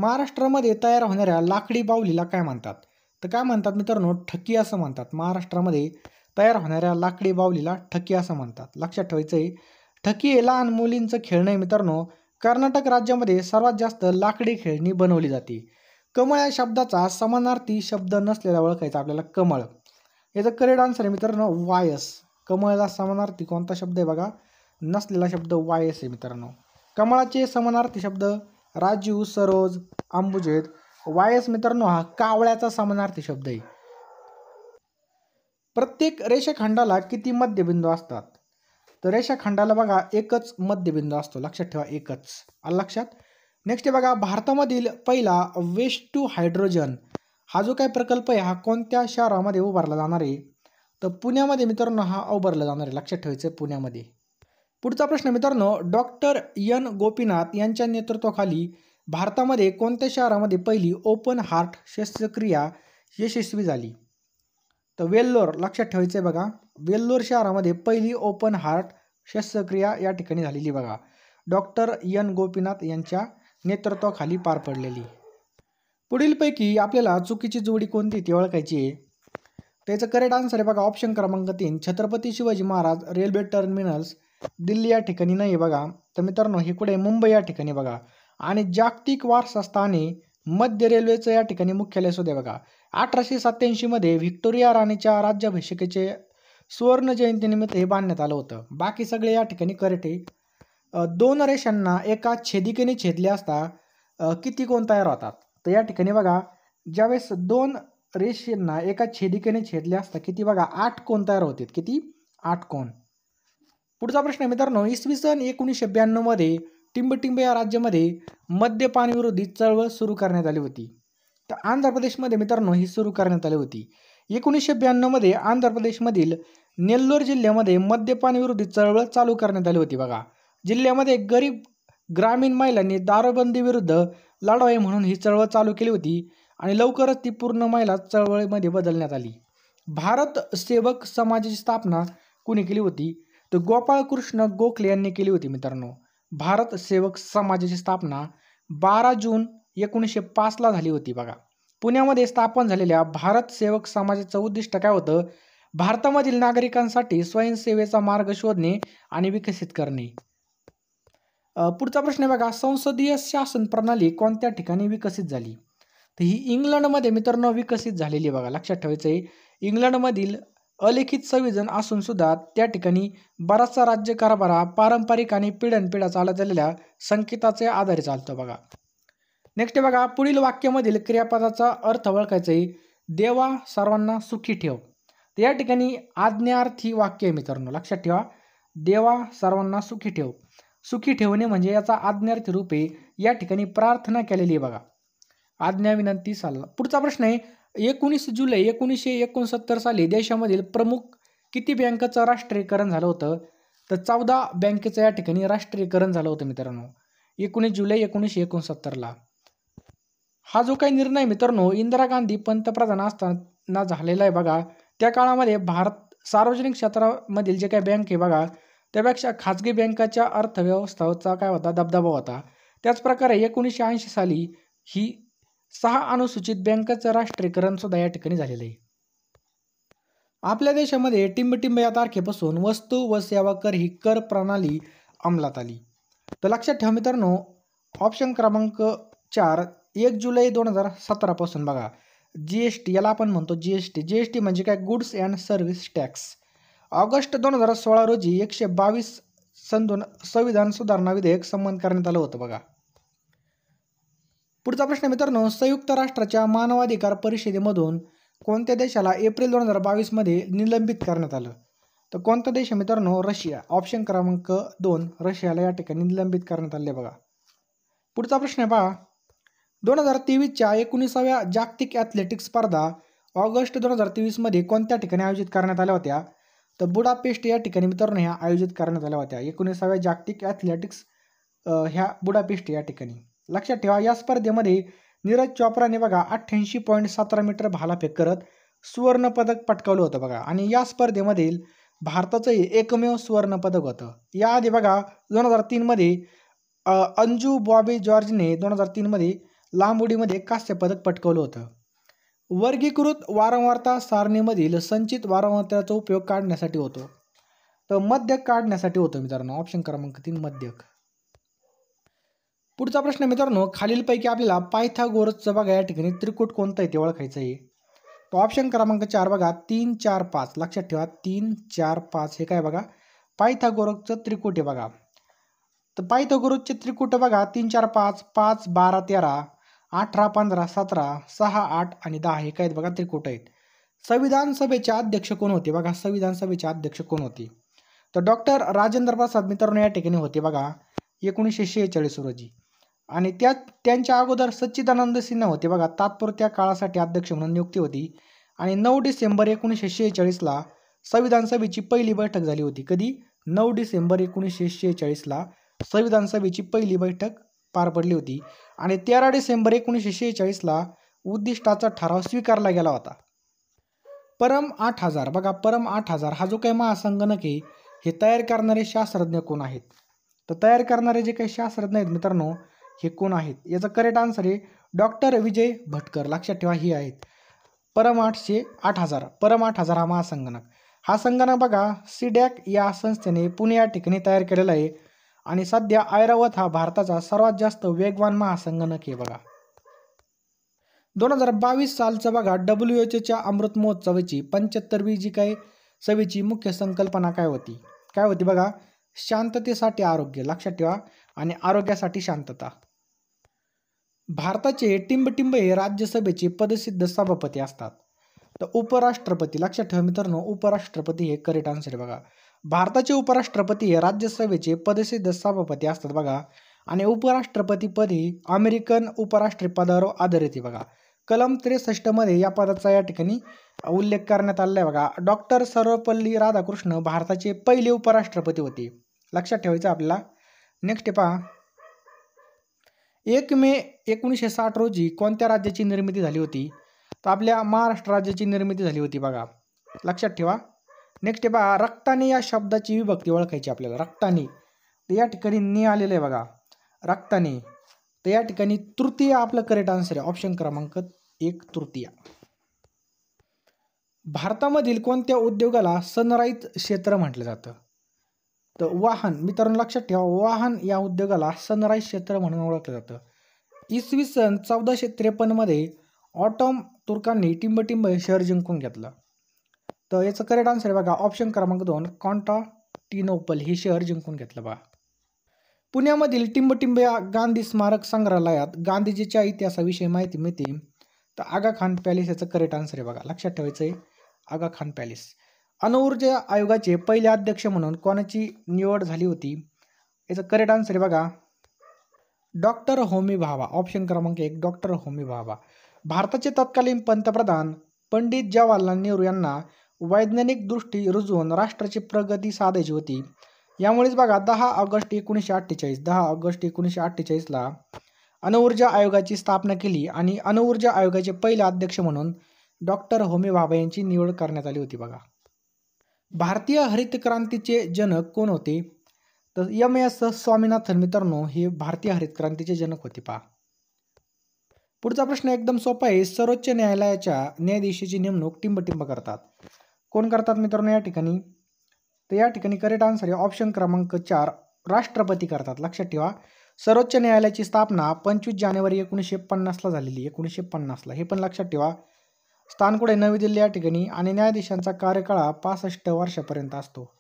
महाराष्ट्रामध्ये तयार होणाऱ्या लाकडी बाहुलीला काय म्हणतात? तर काय म्हणतात मित्रांनो, ठकी असं म्हणतात. महाराष्ट्रामध्ये तयार होणाऱ्या लाकडी बाहुलीला ठकी असं म्हणतात. लक्षात ठेवायचं आहे. ठकी हे लहान मुलींचं खेळणं आहे मित्रांनो. कर्नाटक राज्यामध्ये सर्वात जास्त लाकडी खेळणी बनवली जाते. कमळ या शब्दाचा समानार्थी शब्द नसलेला ओळखायचा आपल्याला. कमळ याचं करेक्ट आन्सर आहे मित्रांनो वायस. कमळाचा समानार्थी कोणता शब्द आहे बघा? नसलेला शब्द वायस आहे मित्रांनो. कमळाचे समानार्थी शब्द राजीव, सरोज, अंबुजेत. वायस मित्रांनो हा कावळ्याचा समानार्थी शब्द आहे. प्रत्येक रेषाखंडाला किती मध्यबिंदू असतात? तर रेषाखंडाला बघा एकच मध्यबिंदू असतो. लक्षात ठेवा, एकच. आलं लक्षात? नेक्स्ट आहे बघा, भारतामधील पहिला वेस्ट टू हायड्रोजन हा जो काही प्रकल्प आहे हा कोणत्या शहरामध्ये उभारला जाणार आहे? तर पुण्यामध्ये मित्रांनो हा उभारला जाणार आहे. लक्षात ठेवायचं आहे, पुण्यामध्ये. पुढचा प्रश्न मित्रांनो, डॉक्टर एन गोपीनाथ यांच्या नेतृत्वाखाली भारतामध्ये कोणत्या शहरामध्ये पहिली ओपन हार्ट शस्त्रक्रिया यशस्वी झाली? तर वेल्लोर. लक्षात ठेवायचं आहे बघा, वेल्लोर शहरामध्ये पहिली ओपन हार्ट शस्त्रक्रिया या ठिकाणी झालेली बघा. डॉक्टर एन गोपीनाथ यांच्या नेतृत्वाखाली पार पडलेली. पुढीलपैकी आपल्याला चुकीची जोडी कोणती ती ओळखायची आहे. त्याचं करेक्ट आन्सर आहे बघा ऑप्शन क्रमांक 3, छत्रपती शिवाजी महाराज रेल्वे टर्मिनल्स दिल्ली या ठिकाणी नाही बघा. तर मित्रांनो हे कुठे? मुंबई या ठिकाणी बघा. आणि जागतिक वारसा स्थाने मध्य रेल्वेचं या ठिकाणी मुख्यालय सुद्धा बघा. 1887 मध्ये व्हिक्टोरिया राणीच्या राज्याभिषेकाचे सुवर्ण जयंतीनिमित्त हे बांधण्यात आलं होतं. बाकी सगळे या ठिकाणी करेक्ट आहे. दोन रेषांना एका छेदिकेने छेदले असता किती कोण तयार होतात? तर या ठिकाणी बघा, ज्यावेळेस दोन रेषांना एका छेदिकेने छेदले असता किती बघा? 8 कोण तयार होतात. किती? 8 कोण. पुढचा प्रश्न आहे मित्रांनो, इसवी सन 1992 मध्ये टिंबटिंब या राज्यामध्ये मद्यपान विरोधी चळवळ सुरू करण्यात आली होती. तर आंध्र प्रदेशमध्ये मित्रांनो ही सुरू करण्यात आली होती. 1992 मध्ये आंध्र प्रदेशमधील नेल्लोर जिल्ह्यामध्ये मद्यपान विरोधी चळवळ चालू करण्यात आली होती बघा. जिल्ह्यामध्ये गरीब ग्रामीण महिलांनी दारूबंदी विरुद्ध लढाई म्हणून ही चळवळ चालू केली होती आणि लवकरच ती पूर्ण महिला चळवळीमध्ये बदलण्यात आली. भारत सेवक समाजाची स्थापना कुणी केली होती? तर गोपाळकृष्ण गोखले यांनी केली होती मित्रांनो. भारत सेवक समाजाची स्थापना 12 जून 1905 ला झाली होती बघा. पुण्यामध्ये स्थापन झालेल्या भारत सेवक समाजाचं उद्दिष्ट काय होतं? भारतामधील नागरिकांसाठी स्वयंसेवेचा मार्ग शोधणे आणि विकसित करणे. पुढचा प्रश्न आहे बघा, संसदीय शासन प्रणाली कोणत्या ठिकाणी विकसित झाली? तर ही इंग्लंडमध्ये मित्रांनो विकसित झालेली आहे बघा. लक्षात ठेवायचं आहे, इंग्लंडमधील अलिखित संविधान असून सुद्धा त्या ठिकाणी बराचसा राज्यकारभार पारंपरिक आणि पिढ्यानपिढ्या चालत आलेल्या संकेताचे आधारे चालतो बघा. नेक्स्ट आहे बघा, पुढील वाक्यामधील क्रियापदाचा अर्थ ओळखायचा आहे. देवा सर्वांना सुखी ठेव. तर या ठिकाणी आज्ञार्थी वाक्य आहे मित्रांनो. लक्षात ठेवा, देवा सर्वांना सुखी ठेव. सुखी ठेवणे म्हणजे याचा आज्ञार्थी रूप आहे. या ठिकाणी प्रार्थना केलेली आहे बघा. आज्ञा, विनंती, सल्ला. पुढचा प्रश्न आहे, 19 जुलै 1969 साली देशामधील प्रमुख किती बँकांचं राष्ट्रीयकरण झालं होतं? तर 14 बँकेचं या ठिकाणी राष्ट्रीयकरण झालं होतं मित्रांनो 19 जुलै 1969 ला. हा जो काही निर्णय मित्रांनो इंदिरा गांधी पंतप्रधान असताना झालेला आहे बघा. त्या काळामध्ये भारत सार्वजनिक क्षेत्रामधील जे काही बँक आहे बघा त्यापेक्षा खाजगी बँकाच्या अर्थव्यवस्थेचा काय होता? दबदबा होता. त्याचप्रकारे 1980 साली ही 6 अनुसूचित बँकांचं राष्ट्रीयकरण सुद्धा या ठिकाणी झालेलं आहे. आपल्या देशामध्ये टिंबटिंब या तारखेपासून वस्तू व सेवा कर ही कर प्रणाली अंमलात आली. तर लक्षात ठेवा मित्रांनो, ऑप्शन क्रमांक 4 1 जुलै 2017 पासून बघा GST याला आपण म्हणतो GST म्हणजे काय? Goods and service tax. August 2016 रोजी 122 संविधान सुधारणा विधेयक संमत करण्यात आलं होतं बघा. पुढचा प्रश्न मित्रांनो, संयुक्त राष्ट्राच्या मानवाधिकार परिषदेमधून कोणत्या देशाला एप्रिल 2022 मध्ये निलंबित करण्यात आलं? तर कोणता देश मित्रांनो? रशिया. ऑप्शन क्रमांक 2 रशियाला या ठिकाणी निलंबित करण्यात आले बघा. पुढचा प्रश्न आहे पहा, 2023च्या 19व्या जागतिक ॲथलेटिक्स स्पर्धा ऑगस्ट 2023 मध्ये कोणत्या ठिकाणी आयोजित करण्यात आल्या होत्या? तर बुडापेस्ट या ठिकाणी मित्रांनो ह्या आयोजित करण्यात आल्या होत्या. 19व्या जागतिक ॲथलेटिक्स ह्या बुडापेस्ट या ठिकाणी. लक्षात ठेवा, या स्पर्धेमध्ये नीरज चोप्राने बघा 88.17 मीटर भालाफेक करत सुवर्ण पदक पटकावलं होतं बघा. आणि या स्पर्धेमधील भारताचं एकमेव सुवर्ण पदक होतं. याआधी बघा 2003 मध्ये अंजू बॉबी जॉर्जने 2003 मध्ये लांब उडीमध्ये कांस्य पदक पटकावलं होतं. वर्गीकृत वारंवारता सारणीमधील संचित वारंवारतेचा उपयोग काढण्यासाठी होतो. तर मध्यक काढण्यासाठी होतो मित्रांनो. ऑप्शन क्रमांक 3 मध्यक. पुढचा प्रश्न मित्रांनो, खालीलपैकी आपल्याला पायथागोरसचं बघा या ठिकाणी त्रिकूट कोणतं आहे ते ओळखायचं आहे. तो ऑप्शन क्रमांक 4 बघा 3, 4, 5. लक्षात ठेवा 3, 4, 5 हे काय बघा पायथागोरसचं त्रिकूट आहे बघा. तर पायथागोरसचे त्रिकूट बघा 3, 4, 5, 5, 12, 13, 18, 15, 17, 6, 8 आणि 10 हे काय बघा त्रिकूट आहेत. संविधान सभेचे अध्यक्ष कोण होते बघा? संविधान सभेचे अध्यक्ष कोण होते? तर डॉक्टर राजेंद्र प्रसाद मित्रांनो या ठिकाणी होते बघा 1946 रोजी. आणि त्यांच्या अगोदर सच्चिदानंद सिन्हा होते बघा. तात्पुरत्या काळासाठी अध्यक्ष म्हणून नियुक्ती होती. आणि 9 डिसेंबर 1946ला संविधान सभेची पहिली बैठक झाली होती. कधी? 9 डिसेंबर 1946ला संविधान सभेची पहिली बैठक पार पडली होती. आणि 13 डिसेंबर 1946ला उद्दिष्टाचा ठराव स्वीकारला गेला होता. परम 8000 बघा परम 8000 हा जो काही महासंगणक आहे हे तयार करणारे शास्त्रज्ञ कोण आहेत? तर तयार करणारे जे काही शास्त्रज्ञ आहेत मित्रांनो हे कोण आहेत? याचं करेक्ट आन्सर आहे डॉक्टर विजय भटकर. लक्षात ठेवा ही आहेत. परम 8000 परम 8000 हा महासंगणक. हा संगणक बघा सीडॅक या संस्थेने पुणे या ठिकाणी तयार केलेला आहे. आणि सध्या ऐरावत हा भारताचा सर्वात जास्त वेगवान महासंगणक आहे बघा. 2022 सालचं बघा WHO अमृत महोत्सवाची 75वी जी काही सभेची मुख्य संकल्पना काय होती? काय होती बघा? शांततेसाठी आरोग्य. लक्षात ठेवा आणि आरोग्यासाठी शांतता. भारताचे टिंबटिंब हे राज्यसभेचे पदसिद्ध सभापती असतात. तर उपराष्ट्रपती. लक्षात ठेवा मित्रांनो उपराष्ट्रपती हे करेक्ट आन्सर आहे बघा. भारताचे उपराष्ट्रपती हे राज्यसभेचे पदसिद्ध सभापती असतात बघा. आणि उपराष्ट्रपती पद ही अमेरिकन उपराष्ट्रपदावर आधारित आहे बघा. कलम 63 मध्ये या पदाचा या ठिकाणी उल्लेख करण्यात आलेला आहे बघा. डॉक्टर सर्वपल्ली राधाकृष्ण भारताचे पहिले उपराष्ट्रपती होते. लक्षात ठेवायचं आपल्याला. नेक्स्ट पहा 1 मे 1960 रोजी कोणत्या राज्याची निर्मिती झाली होती? तर आपल्या महाराष्ट्र राज्याची निर्मिती झाली होती बघा. लक्षात ठेवा. नेक्स्ट पहा रक्तानी या शब्दाची विभक्ती ओळखायची आपल्याला. रक्तानी तर या ठिकाणी नि आलेलं आहे बघा रक्तानी. तर या ठिकाणी तृतीय आपलं करेक्ट आन्सर आहे. ऑप्शन क्रमांक 1 तृतीय. भारतामधील कोणत्या उद्योगाला सनराईज क्षेत्र म्हटलं जातं? तर वाहन. मित्रांनो लक्षात ठेवा वाहन या उद्योगाला सनराईज क्षेत्र म्हणून ओळखलं जातं. इसवी सन 1453 मध्ये ऑटोम तुर्कांनी टिंबटिंब हे शहर जिंकून घेतलं. तर याचं करेक्ट आन्सर आहे बघा ऑप्शन क्रमांक 2 कॉन्स्टँटिनोपल हे शहर जिंकून घेतलं बघा. पुण्यामधील टिंबटिंब या गांधी स्मारक संग्रहालयात गांधीजीच्या इतिहासाविषयी माहिती मिळते. तर आगा खान पॅलेस याचं करेक्ट आन्सर आहे बघा. लक्षात ठेवायचं आहे आगा खान पॅलेस. अणुऊर्जा आयोगाचे पहिले अध्यक्ष म्हणून कोणाची निवड झाली होती? याचं करेक्ट आन्सर आहे बघा डॉक्टर होमी भाभा. ऑप्शन क्रमांक 1 डॉक्टर होमी भाभा. भारताचे तत्कालीन पंतप्रधान पंडित जवाहरलाल नेहरू यांना वैज्ञानिक दृष्टी रुजवून राष्ट्राची प्रगती साधायची होती. यामुळेच बघा 10 ऑगस्ट 1948ला अणुऊर्जा आयोगाची स्थापना केली. आणि अणुऊर्जा आयोगाचे पहिले अध्यक्ष म्हणून डॉक्टर होमी भाभा यांची निवड करण्यात आली होती बघा. भारतीय हरित क्रांतीचे जनक कोण होते? तर MS स्वामीनाथन मित्रांनो हे भारतीय हरित क्रांतीचे जनक होते पहा. पुढचा प्रश्न एकदम सोपा आहे. सर्वोच्च न्यायालयाच्या न्यायाधीशाची नेमणूक टिंबटिंब करतात. कोण करतात मित्रांनो या ठिकाणी? तर या ठिकाणी करेक्ट आन्सर आहे ऑप्शन क्रमांक 4 राष्ट्रपती करतात. लक्षात ठेवा सर्वोच्च न्यायालयाची स्थापना 25 जानेवारी 1950ला झालेली. 1950ला हे पण लक्षात ठेवा. स्थान कुठे? नवी दिल्ली या ठिकाणी. आणि न्यायाधीशांचा कार्यकाळ 65 वर्षापर्यंत असतो.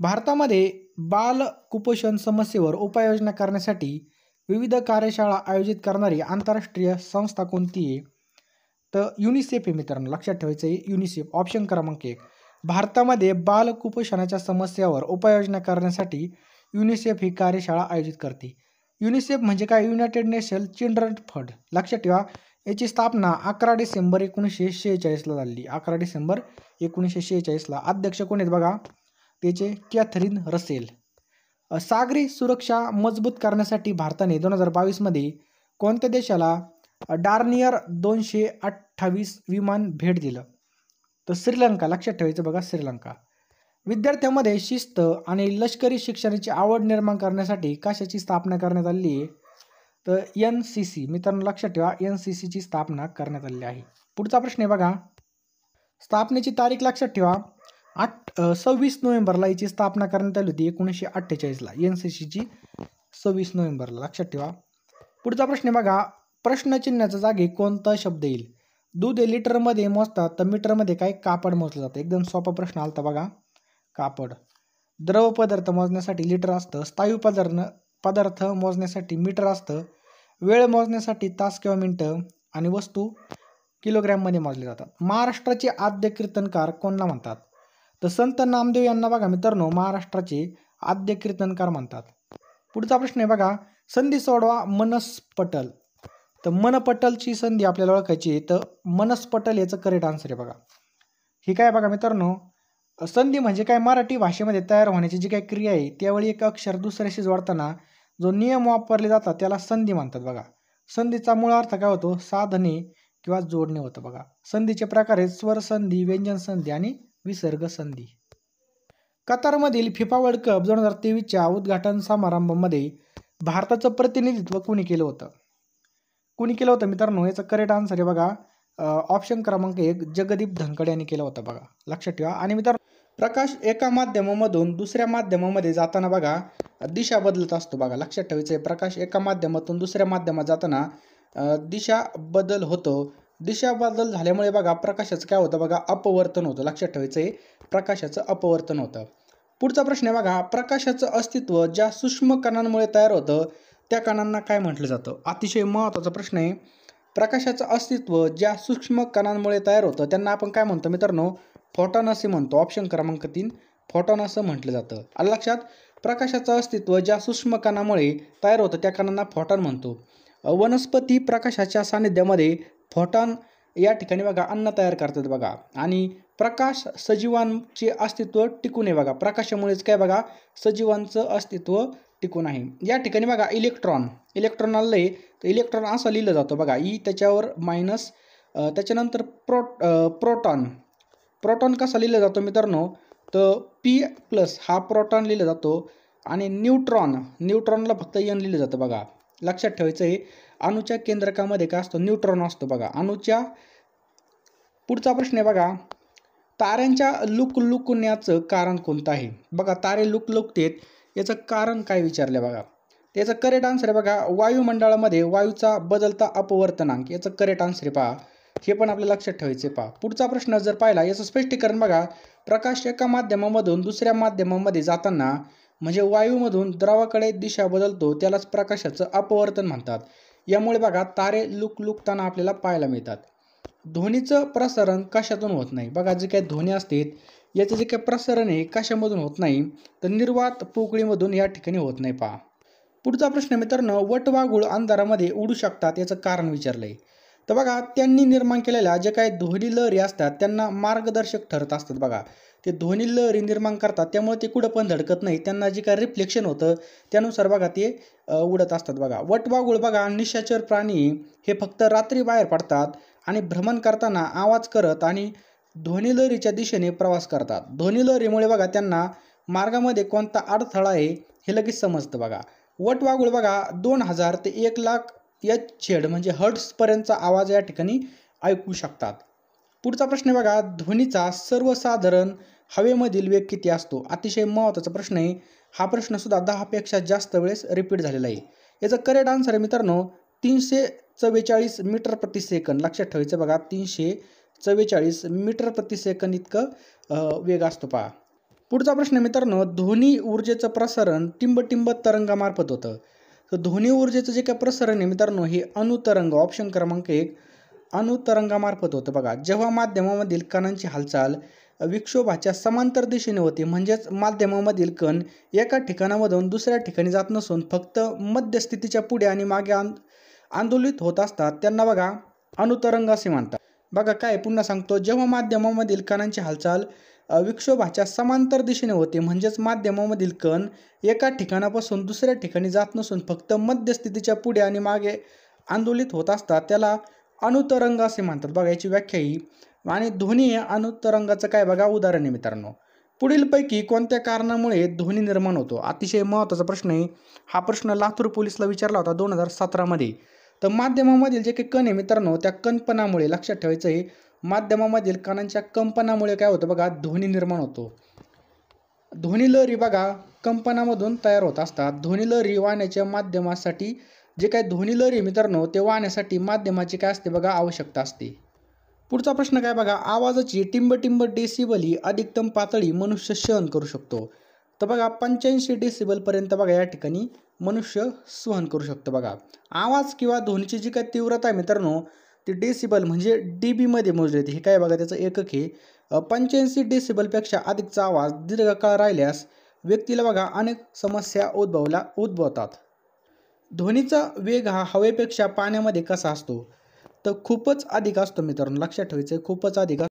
भारतामध्ये बाल कुपोषण समस्येवर उपाययोजना करण्यासाठी विविध कार्यशाळा आयोजित करणारी आंतरराष्ट्रीय संस्था कोणती आहे? तर युनिसेफ आहे मित्रांनो. लक्षात ठेवायचं आहे युनिसेफ. ऑप्शन क्रमांक 1 भारतामध्ये बाल कुपोषणाच्या समस्यावर उपाययोजना करण्यासाठी युनिसेफ ही कार्यशाळा आयोजित करते. युनिसेफ म्हणजे काय? United nation children fund. लक्षात ठेवा याची स्थापना 11 डिसेंबर 1946ला झाली. 11 डिसेंबर 1946ला. अध्यक्ष कोण आहेत बघा? त्याचे कॅथरीन रसेल. सागरी सुरक्षा मजबूत करण्यासाठी भारताने 2022 मध्ये कोणत्या देशाला डार्नियर 228 विमान भेट दिलं? तर श्रीलंका. लक्षात ठेवायचं बघा श्रीलंका. विद्यार्थ्यांमध्ये शिस्त आणि लष्करी शिक्षणाची आवड निर्माण करण्यासाठी कशाची स्थापना करण्यात आली आहे? तर NCC मित्रांनो लक्षात ठेवा, NCCची स्थापना करण्यात आलेली आहे. पुढचा प्रश्न आहे बघा, स्थापनेची तारीख लक्षात ठेवा. 26 नोव्हेंबरला याची स्थापना करण्यात आली होती 1948ला. NCCची 26 नोव्हेंबरला लक्षात ठेवा. पुढचा प्रश्न आहे बघा, प्रश्नचिन्हाच्या जागी कोणता शब्द येईल? दूध हे लिटरमध्ये मोजतात तर मीटरमध्ये काय? कापड मोजलं जातं. एकदम सोपा प्रश्न आलता बघा, कापड. द्रव पदार्थ मोजण्यासाठी लिटर असतं, स्थायू पदार्थ मोजण्यासाठी मीटर असतं, वेळ मोजण्यासाठी तास किंवा मिनिटं, आणि वस्तू किलोग्रॅममध्ये मोजले जातात. महाराष्ट्राचे आद्य कीर्तनकार कोणाला म्हणतात? तर संत नामदेव यांना बघा मित्रांनो महाराष्ट्राचे आद्य कीर्तनकार म्हणतात. पुढचा प्रश्न आहे बघा, संधी सोडवा मनस्पटल. तर मनपटलची संधी आपल्याला ओळखायची आहे, तर मनस्पटल याचं करेक्ट आन्सर आहे बघा. ही काय बघा मित्रांनो, संधी म्हणजे काय? मराठी भाषेमध्ये तयार होण्याची जी काही क्रिया आहे त्यावेळी एक अक्षर दुसऱ्याशी जोडताना जो नियम वापरले जातात त्याला संधी म्हणतात बघा. संधीचा मूळ अर्थ काय होतो? साधने किंवा जोडणे होतं बघा. संधीचे प्रकार आहेत स्वर संधी, व्यंजन संधी आणि विसर्ग संधी. कतारमधील फिफा वर्ल्ड कप 2023च्या उद्घाटन समारंभामध्ये भारताचं प्रतिनिधित्व कुणी केलं होतं? कुणी केलं होतं मित्रांनो? याचं करेक्ट आन्सर आहे बघा, ऑप्शन क्रमांक 1 जगदीप धनखडे यांनी केलं होतं बघा. लक्षात ठेवा. आणि मित्रांनो प्रकाश एका माध्यमामधून दुसऱ्या माध्यमामध्ये जाताना बघा दिशा बदलत असतो बघा. लक्षात ठेवायचं आहे, प्रकाश एका माध्यमातून दुसऱ्या माध्यमात जाताना दिशा बदल होतो. दिशा बदल झाल्यामुळे बघा प्रकाशाचं काय होतं बघा, अपवर्तन होतं. लक्षात ठेवायचं आहे, प्रकाशाचं अपवर्तन होतं. पुढचा प्रश्न आहे बघा, प्रकाशाचं अस्तित्व ज्या सूक्ष्म कणांमुळे तयार होतं त्या कणांना काय म्हटलं जातं? अतिशय महत्त्वाचा प्रश्न आहे. प्रकाशाचं अस्तित्व ज्या सूक्ष्म कणांमुळे तयार होतं त्यांना आपण काय म्हणतो मित्रांनो? फोटॉन असे म्हणतो. ऑप्शन क्रमांक 3 फोटॉन असं म्हटलं जातं. आलं लक्षात? प्रकाशाचं अस्तित्व ज्या सूक्ष्म कणामुळे तयार होतं त्या कणांना फोटॉन म्हणतो. वनस्पती प्रकाशाच्या सानिध्यामध्ये फोटॉन या ठिकाणी बघा अन्न तयार करतात बघा. आणि प्रकाश सजीवांचे अस्तित्व टिकून आहे बघा. प्रकाशामुळेच काय बघा सजीवांचं अस्तित्व टिकून आहे. या ठिकाणी बघा इलेक्ट्रॉन आलं तर इलेक्ट्रॉन असं लिहिलं जातं बघा, ई त्याच्यावर मायनस, त्याच्यानंतर प्रोटॉन कसा लिहिला जातो मित्रांनो? तर P+ हा प्रोटॉन लिहिला जातो. आणि न्यूट्रॉनला फक्त N लिहिलं जातं बघा. लक्षात ठेवायचं आहे, अणूच्या केंद्रकामध्ये काय असतो? न्यूट्रॉन असतो बघा अणूच्या. पुढचा प्रश्न आहे बघा, ताऱ्यांच्या लुकलुकण्याचं कारण कोणतं आहे? बघा तारे लुकलुकतेत याचं कारण काय विचारलं बघा. त्याचं करेक्ट आन्सर आहे बघा, वायुमंडळामध्ये वायूचा बदलता अपवर्तनांक. याचं करेक्ट आन्सर आहे पहा. हे पण आपल्याला लक्षात ठेवायचे पहा. पुढचा प्रश्न जर पाहिला याचं स्पष्टीकरण बघा, प्रकाश एका माध्यमामधून दुसऱ्या माध्यमामध्ये जाताना म्हणजे वायूमधून द्रवाकडे दिशा बदलतो त्यालाच प्रकाशाचं अपवर्तन म्हणतात. यामुळे बघा तारे लुकलुकताना आपल्याला पाहायला मिळतात. ध्वनीचं प्रसारण कशातून होत नाही? बघा जे काही ध्वनी असतात याचं जे काही प्रसारण आहे कशामधून होत नाही? तर निर्वात पोकळीमधून या ठिकाणी होत नाही पहा. पुढचा प्रश्न मित्रांनो, वटवाघूळ अंधारामध्ये उडू शकतात याचं कारण विचारलंय. तर बघा त्यांनी निर्माण केलेल्या जे काही ध्वनी लहरी असतात त्यांना मार्गदर्शक ठरत असतात बघा. ते ध्वनी लहरी निर्माण करतात त्यामुळे ते कुठं पण धडकत नाही. त्यांना जे काही रिफ्लेक्शन होतं त्यानुसार बघा ते उडत असतात बघा. वटवाघूळ बघा निशाचर प्राणी हे फक्त रात्री बाहेर पडतात आणि भ्रमण करताना आवाज करत आणि ध्वनी लहरीच्या दिशेने प्रवास करतात. ध्वनी लहरीमुळे बघा त्यांना मार्गामध्ये कोणता अडथळा आहे हे लगेच समजतं बघा. वटवाघूळ बघा 2000 ते 1,00,000 Hz म्हणजे हर्ट्सपर्यंतचा आवाज या ठिकाणी ऐकू शकतात. पुढचा प्रश्न बघा, ध्वनीचा सर्वसाधारण हवेमधील वेग किती असतो? अतिशय महत्त्वाचा प्रश्न आहे. हा प्रश्न सुद्धा 10 पेक्षा जास्त वेळेस रिपीट झालेला आहे. याचं करेक्ट आन्सर आहे मित्रांनो 344 मीटर प्रति सेकंद. लक्षात ठेवायचं बघा 344 मीटर प्रति सेकंद इतकं वेग असतो पहा. पुढचा प्रश्न मित्रांनो, ध्वनी ऊर्जेचं प्रसारण टिंबटिंब तरंगामार्फत होतं. तर ध्वनी ऊर्जेचं जे काही प्रसारण आहे मित्रांनो हे अणुतरंग. ऑप्शन क्रमांक 1 अणुतरंगामार्फत होतं बघा. जेव्हा माध्यमामधील कणांची हालचाल विक्षोभाच्या समांतर दिशेने होते म्हणजेच माध्यमामधील कण एका ठिकाणामधून दुसऱ्या ठिकाणी जात नसून फक्त मध्यस्थितीच्या पुढे आणि मागे आंदोलित होत असतात त्यांना बघा अणुतरंग असे म्हणतात. बघा काय पुन्हा सांगतो, जेव्हा माध्यमामधील कणांची हालचाल विक्षोभाच्या समांतर दिशेने होते म्हणजेच माध्यमामधील कण एका ठिकाणापासून दुसऱ्या ठिकाणी जात नसून फक्त मध्यस्थितीच्या पुढे आणि मागे आंदोलित होत असतात त्याला अणुतरंग असे म्हणतात. बघा याची व्याख्या ही. आणि ध्वनी हे अणुतरंगाचं काय बघा उदाहरण आहे मित्रांनो. पुढीलपैकी कोणत्या कारणामुळे ध्वनी निर्माण होतो? अतिशय महत्त्वाचा प्रश्न आहे. हा प्रश्न लातूर पोलिसला विचारला होता 2017 मध्ये. तर माध्यमामधील जे काही कण आहे मित्रांनो, त्या कंपनामुळे लक्षात ठेवायचं आहे, माध्यमामधील कणांच्या कंपनामुळे काय होतं बघा, ध्वनी निर्माण होतो. ध्वनिलहरी बघा कंपनामधून तयार होत असतात. ध्वनिलहरी वाहण्याच्या माध्यमासाठी जे काही ध्वनिलहरी मित्रांनो ते वाहण्यासाठी माध्यमाची काय असते बघा, आवश्यकता असते. पुढचा प्रश्न काय बघा, आवाजाची टिंब डेसिबल ही अधिकतम पातळी मनुष्य सहन करू शकतो. तर बघा 85 डेसिबलपर्यंत बघा या ठिकाणी मनुष्य सहन करू शकतो. बघा आवाज किंवा ध्वनीची जी काय तीव्रता आहे मित्रांनो ती डेसिबल म्हणजे डीबीमध्ये मोजली जाते. हे काय बघा त्याचं एकक आहे. 85 डेसिबलपेक्षा अधिकचा आवाज दीर्घकाळ राहिल्यास व्यक्तीला बघा अनेक समस्या उद्भवतात. ध्वनीचा वेग हा हवेपेक्षा पाण्यामध्ये कसा असतो? तर खूपच अधिक असतो मित्रांनो, लक्षात ठेवायचं खूपच अधिक